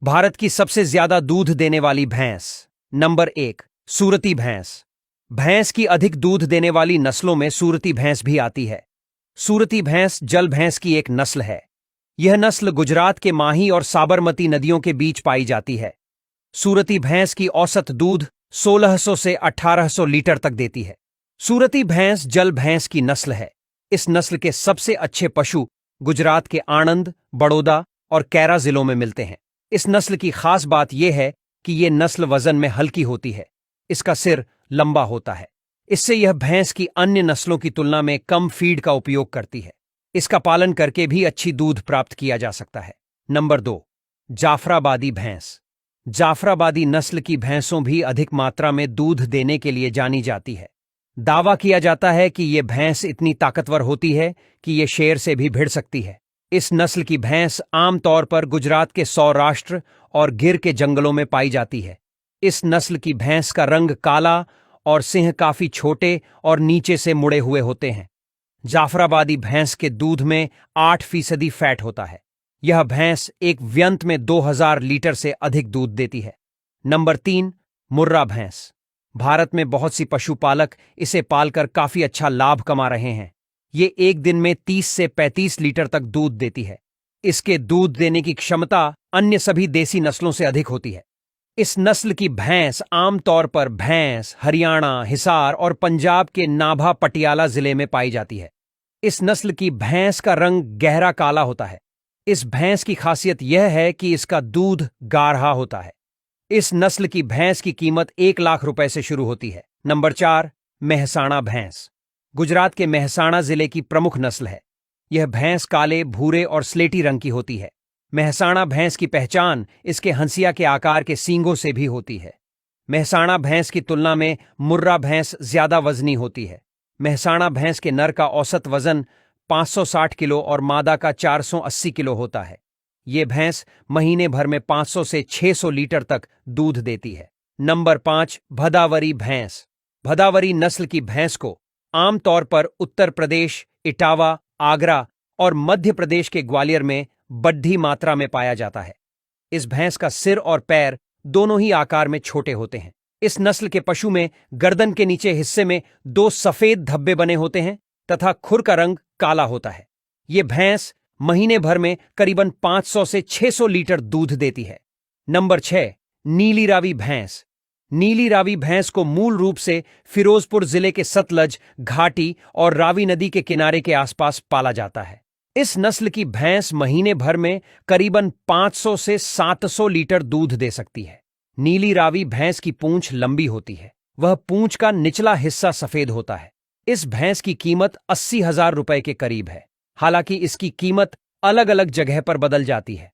भारत की सबसे ज्यादा दूध देने वाली भैंस। नंबर 1, सूरती भैंस। भैंस की अधिक दूध देने वाली नस्लों में सूरती भैंस भी आती है। सूरती भैंस जल भैंस की एक नस्ल है। यह नस्ल गुजरात के माही और साबरमती नदियों के बीच पाई जाती है। सूरती भैंस की औसत दूध 1600 से 1800 लीटर तक देती है। सूरती भैंस जल भैंस की नस्ल है। इस नस्ल के सबसे अच्छे पशु गुजरात के आणंद, बड़ौदा और कैरा जिलों में मिलते हैं। इस नस्ल की खास बात यह है कि यह नस्ल वजन में हल्की होती है। इसका सिर लंबा होता है। इससे यह भैंस की अन्य नस्लों की तुलना में कम फीड का उपयोग करती है। इसका पालन करके भी अच्छी दूध प्राप्त किया जा सकता है। नंबर 2, जाफराबादी भैंस। जाफराबादी नस्ल की भैंसों भी अधिक मात्रा में दूध देने के लिए जानी जाती है। दावा किया जाता है कि यह भैंस इतनी ताकतवर होती है कि यह शेर से भी भिड़ सकती है। इस नस्ल की भैंस आमतौर पर गुजरात के सौराष्ट्र और गिर के जंगलों में पाई जाती है। इस नस्ल की भैंस का रंग काला और सिंह काफी छोटे और नीचे से मुड़े हुए होते हैं। जाफराबादी भैंस के दूध में 8% फैट होता है। यह भैंस एक व्यंत में 2000 लीटर से अधिक दूध देती है। नंबर 3, मुर्रा भैंस। भारत में बहुत सी पशुपालक इसे पालकर काफी अच्छा लाभ कमा रहे हैं। ये एक दिन में 30 से 35 लीटर तक दूध देती है। इसके दूध देने की क्षमता अन्य सभी देसी नस्लों से अधिक होती है। इस नस्ल की भैंस आमतौर पर भैंस, हरियाणा, हिसार और पंजाब के नाभा पटियाला जिले में पाई जाती है। इस नस्ल की भैंस का रंग गहरा काला होता है। इस भैंस की खासियत यह है कि इसका दूध गाढ़ा होता है। इस नस्ल की भैंस की कीमत 1 लाख रुपए से शुरू होती है। नंबर 4, मेहसाणा भैंस। गुजरात के मेहसाणा जिले की प्रमुख नस्ल है। यह भैंस काले, भूरे और स्लेटी रंग की होती है। मेहसाणा भैंस की पहचान इसके हंसिया के आकार के सींगों से भी होती है। मेहसाणा भैंस की तुलना में मुर्रा भैंस ज्यादा वजनी होती है। मेहसाणा भैंस के नर का औसत वजन 560 किलो और मादा का 480 किलो होता है। ये भैंस महीने भर में 500 से 600 लीटर तक दूध देती है। नंबर 5, भदावरी भैंस। भदावरी नस्ल की भैंस को आमतौर पर उत्तर प्रदेश, इटावा, आगरा और मध्य प्रदेश के ग्वालियर में बड़ी मात्रा में पाया जाता है। इस भैंस का सिर और पैर दोनों ही आकार में छोटे होते हैं। इस नस्ल के पशु में गर्दन के नीचे हिस्से में 2 सफेद धब्बे बने होते हैं तथा खुर का रंग काला होता है। ये भैंस महीने भर में करीबन 500 से 600 लीटर दूध देती है। नंबर 6, नीली रावी भैंस। नीली रावी भैंस को मूल रूप से फिरोजपुर जिले के सतलज, घाटी और रावी नदी के किनारे के आसपास पाला जाता है। इस नस्ल की भैंस महीने भर में करीबन 500 से 700 लीटर दूध दे सकती है। नीली रावी भैंस की पूंछ लंबी होती है। वह पूंछ का निचला हिस्सा सफेद होता है। इस भैंस की कीमत 80,000 रुपए के करीब है। हालांकि इसकी कीमत अलग अलग जगह पर बदल जाती है।